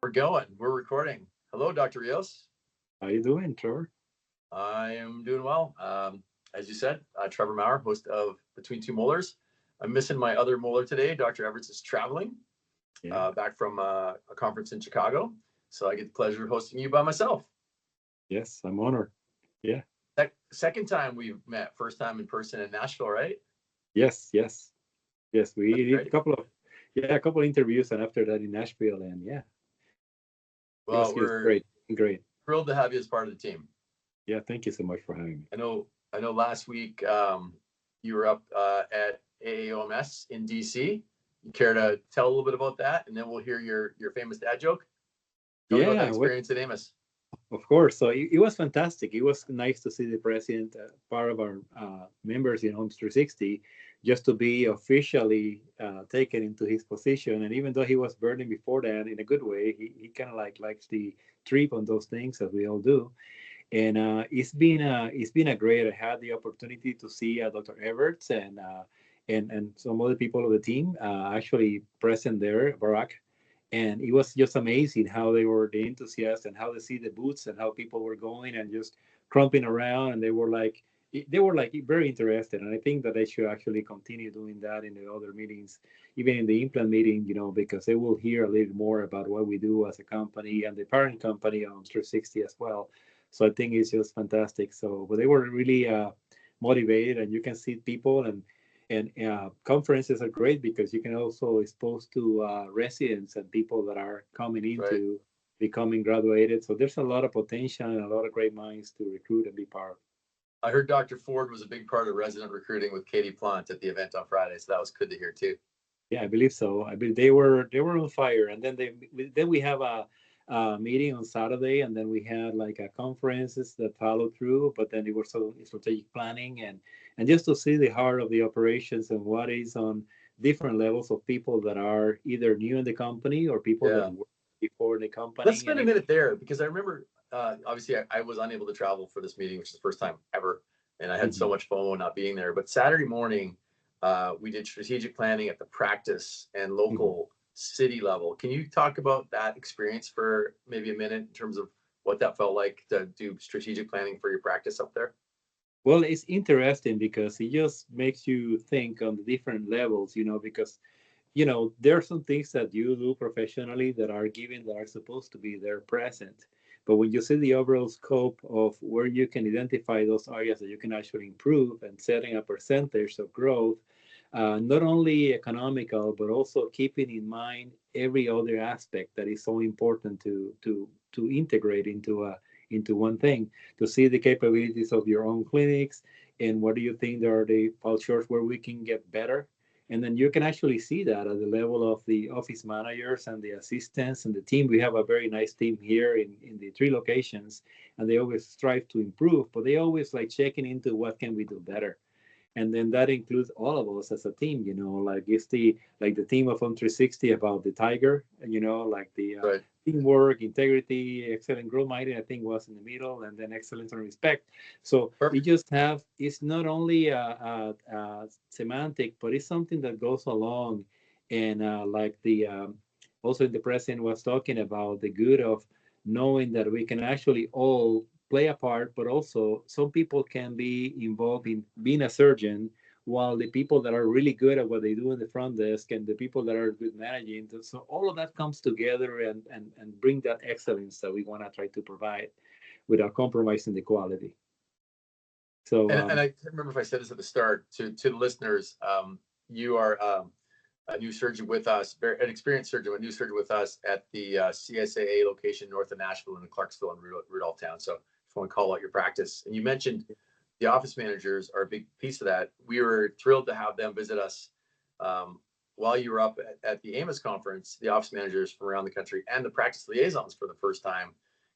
We're going. We're recording. Hello, Dr. Rios. How you doing, Trevor? I am doing well. As you said, Trevor Maurer, host of Between Two Molars. I'm missing my other molar today. Dr. Everts is traveling Yeah. back from a conference in Chicago. So I get the pleasure of hosting you by myself. Yes, I'm honored. Yeah. Second time we've met, first time in person in Nashville, right? Yes, yes, yes. That's We did great. a couple of interviews, and after that in Nashville, and yeah, Well, it was we're great, great. thrilled to have you as part of the team. Yeah, thank you so much for having me. I know. Last week you were up at AAOMS in DC. You care to tell a little bit about that, and then we'll hear your famous dad joke. Tell me about that Yeah, well, experience at Amos. of course. So it was fantastic. It was nice to see the president, part of our members in Homes 360, just to be officially taken into his position. And even though he was burning before that in a good way, he kind of like likes the trip on those things as we all do. And it's been a great. I had the opportunity to see Dr. Everts and some other people of the team actually present there, Barack, and it was just amazing how they were the enthusiasts and how they see the booths and how people were going and just crumping around, and they were like very interested. And I think that they should actually continue doing that in the other meetings, even in the implant meeting, because they will hear a little more about what we do as a company and the parent company on 360 as well. So I think it's just fantastic. So, but they were really motivated, and you can see people, and conferences are great because you can also expose to residents and people that are coming Right. into becoming graduated. So there's a lot of potential and a lot of great minds to recruit and be part of. I heard Dr. Ford was a big part of resident recruiting with Katie Plant at the event on Friday, so that was good to hear too. Yeah, I believe so. I believe they were on fire, and then we have a meeting on Saturday, and then we had like a conferences that followed through. But then it was so strategic planning and just to see the heart of the operations and what is on different levels of people that are either new in the company or people that Yeah. worked before in the Let's company, and spend a minute there because I remember, obviously, I was unable to travel for this meeting, which is the first time ever. And I had so Mhm. much FOMO not being there. But Saturday morning, we did strategic planning at the practice and Mhm. local city level. Can you talk about that experience for maybe a minute in terms of what that felt like to do strategic planning for your practice up there? Well, it's interesting because it just makes you think on the different levels, because there are some things that you do professionally that are given that are supposed to be there present. But when you see the overall scope of where you can identify those areas that you can actually improve and setting a percentage of growth, not only economical, but also keeping in mind every other aspect that is so important to integrate into one thing, to see the capabilities of your own clinics and what do you think there are the cultures where we can get better. And then you can actually see that at the level of the office managers and the assistants and the team. We have a very nice team here in the three locations, and they always strive to improve, but they always like checking into what can we do better. And then that includes all of us as a team, like it's the team of on 360 about the tiger, like the Right. teamwork, integrity, excellent growth minded, I think was in the middle, and then excellence and respect. So it Perfect. just have it's not only a semantic, but it's something that goes along, and like the also the president was talking about the good of knowing that we can actually all play a part, but also some people can be involved in being a surgeon, while the people that are really good at what they do in the front desk and the people that are good managing. So all of that comes together and bring that excellence that we want to try to provide without compromising the quality. So And I can't remember if I said this at the start to the listeners. You are a new surgeon with us, an experienced surgeon, a new surgeon with us at the CSAA location north of Nashville in Clarksville and Rudolphtown. So just want to call out your practice. And you mentioned the office managers are a big piece of that. We were thrilled to have them visit us while you were up at the Amos conference. The office managers from around the country and the practice liaisons for the first time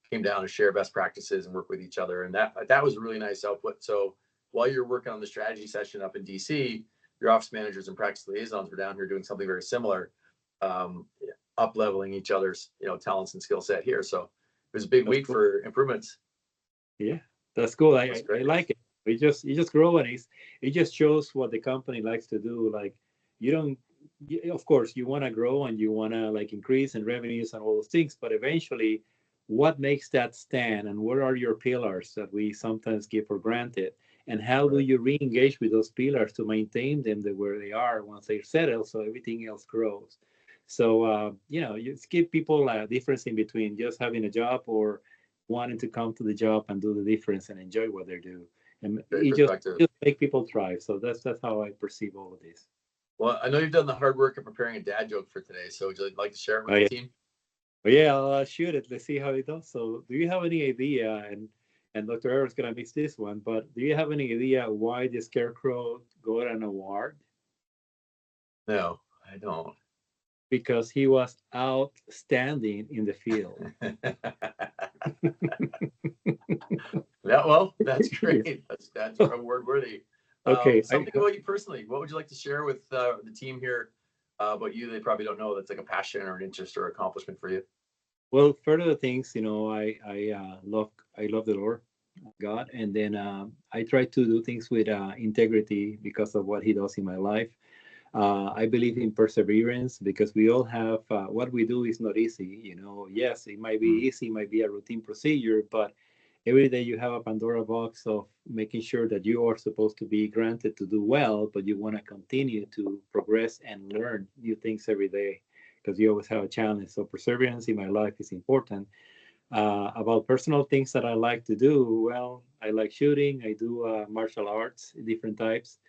came down to share best practices and work with each other. And that was a really nice output. So while you're working on the strategy session up in DC, your office managers and practice liaisons were down here doing something very similar, um, up leveling each other's talents and skill set here. So it was a big that's week cool. for improvements. Yeah, that's cool. That's I great. like it. It just grow, and it just shows what the company likes to do. Like you don't of course you want to grow and you want to like increase in revenues and all those things, but eventually what makes that stand and what are your pillars that we sometimes give for granted, and how do Right. you re-engage with those pillars to maintain them where they are once they're settled so everything else grows. So you give people a difference in between just having a job or wanting to come to the job and do the difference and enjoy what they do, and Great it just perspective. just make people thrive. So that's how I perceive all of this. Well, I know you've done the hard work of preparing a dad joke for today, so would you like to share it with Oh the yeah. team? But yeah, I'll shoot it. Let's see how it does. So, do you have any idea? And Dr. Eric's gonna miss this one, but do you have any idea why the scarecrow got an award? No, I don't. Because he was outstanding in the field. Yeah, well, that's Yeah. great. That's award worthy. Okay. Something about you personally. What would you like to share with the team here about you? They probably don't know. That's like a passion or an interest or accomplishment for you. Well, further things, I love the Lord God, and then I try to do things with integrity because of what He does in my life. I believe in perseverance because we all have what we do is not easy. Yes, it might be Mm. easy, might be a routine procedure, but every day you have a Pandora box of making sure that you are supposed to be granted to do well, but you want to continue to progress and learn new things every day because you always have a challenge. So perseverance in my life is important. About personal things that I like to do, well, I like shooting. I do martial arts, different types,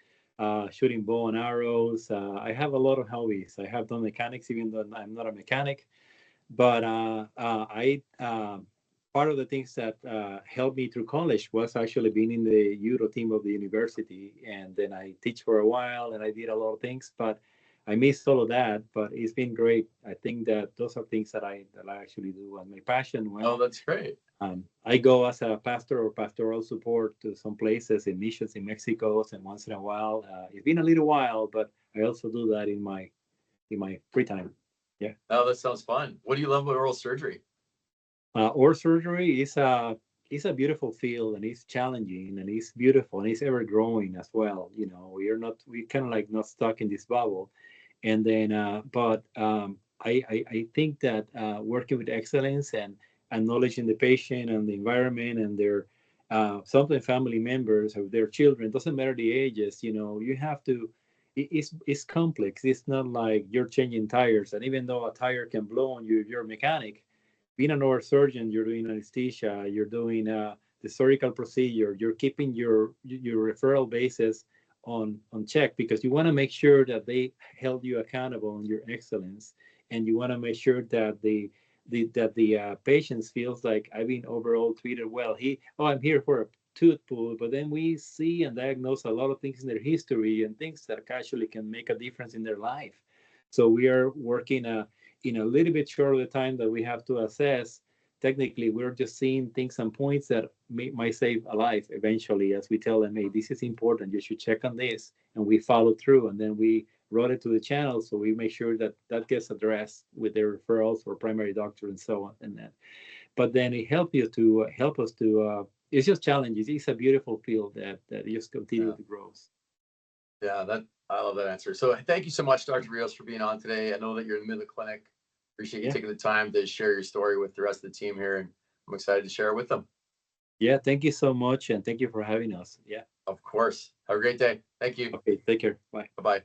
shooting bow and arrows. I have a lot of hobbies. I have done mechanics, even though I'm not a mechanic. But I part of the things that helped me through college was actually being in the judo team of the university, and then I teach for a while, and I did a lot of things, but I missed all of that. But it's been great. I think that those are things that I actually do, and my passion. Oh, Well, that's great. I go as a pastor or pastoral support to some places in missions in Mexico, and once in a while. It's been a little while, but I also do that in my free time. Yeah. Oh, that sounds fun. What do you love about oral surgery? Or surgery is a beautiful field, and it's challenging, and it's beautiful, and it's ever growing as well. We kind of like not stuck in this bubble. And then but I think that working with excellence and acknowledging the patient and the environment and their sometimes family members or their children, doesn't matter the ages, you have to it's complex. It's not like you're changing tires, and even though a tire can blow on you if you're a mechanic, being a neurosurgeon, you're doing anesthesia, you're doing the surgical procedure, you're keeping your referral basis on check because you want to make sure that they held you accountable on your excellence, and you want to make sure that the patients feels like I've been overall treated well. I'm here for a tooth pull, but then we see and diagnose a lot of things in their history and things that actually can make a difference in their life. So we are working in a little bit short of the time that we have to assess. Technically, we're just seeing things and points that might save a life eventually, as we tell them, hey, this is important, you should check on this, and we follow through, and then we route it to the channel, so we make sure that that gets addressed with their referrals for primary doctor and so on. And then, but then it help us to. It's just challenges. It's a beautiful field that just continue Yeah, to grow. yeah, that I love that answer. So thank you so much, Dr. Rios, for being on today. I know that you're in the middle of the clinic. Appreciate you Yeah, taking the time to share your story with the rest of the team here, and I'm excited to share it with them. yeah. Thank you so much, and thank you for having us. Yeah. Of course. Have a great day. Thank you. Okay. Take care. Bye. Bye bye.